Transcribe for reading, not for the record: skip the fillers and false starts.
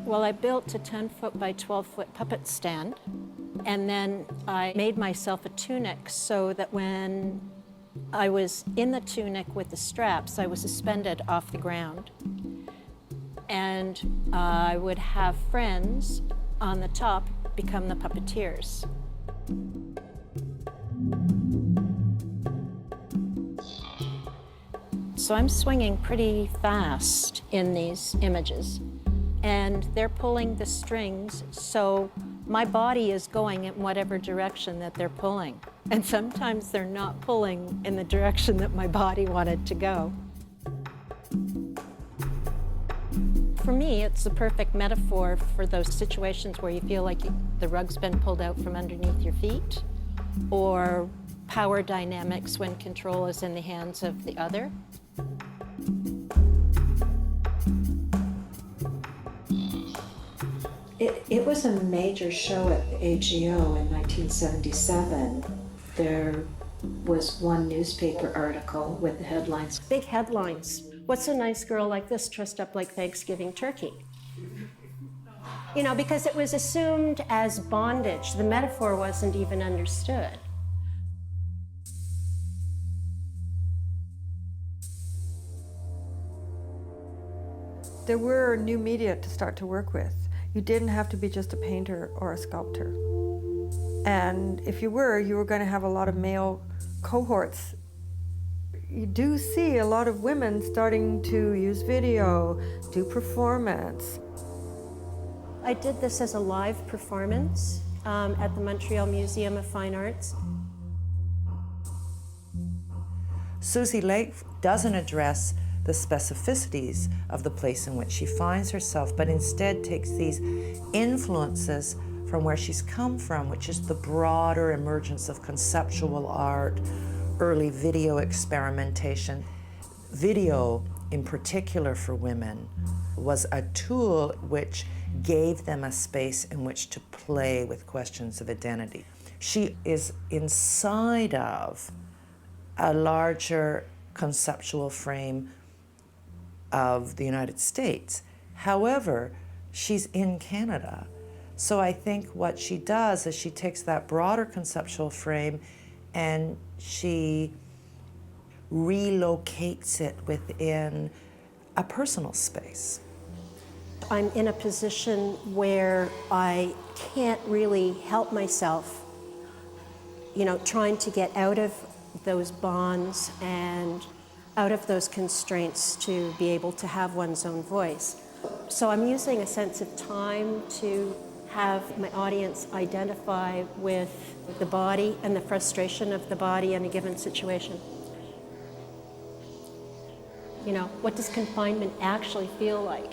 Well, I built a 10-foot by 12-foot puppet stand, and then I made myself a tunic so that when I was in the tunic with the straps, I was suspended off the ground. And I would have friends on the top become the puppeteers. So I'm swinging pretty fast in these images, and they're pulling the strings, so my body is going in whatever direction that they're pulling. And sometimes they're not pulling in the direction that my body wanted to go. For me, it's the perfect metaphor for those situations where you feel like the rug's been pulled out from underneath your feet, or power dynamics when control is in the hands of the other. It was a major show at the AGO in 1977. There was one newspaper article with the headlines. Big headlines. What's a nice girl like this dressed up like Thanksgiving turkey? You know, because it was assumed as bondage. The metaphor wasn't even understood. There were new media to start to work with. You didn't have to be just a painter or a sculptor. And if you were going to have a lot of male cohorts. You do see a lot of women starting to use video, do performance. I did this as a live performance at the Montreal Museum of Fine Arts. Suzy Lake doesn't address the specificities of the place in which she finds herself, but instead takes these influences from where she's come from, which is the broader emergence of conceptual art, early video experimentation. Video, in particular for women, was a tool which gave them a space in which to play with questions of identity. She is inside of a larger conceptual frame of the United States. However, she's in Canada. So I think what she does is she takes that broader conceptual frame and she relocates it within a personal space. I'm in a position where I can't really help myself, you know, trying to get out of those bonds and out of those constraints to be able to have one's own voice. So I'm using a sense of time to have my audience identify with the body and the frustration of the body in a given situation. You know, what does confinement actually feel like?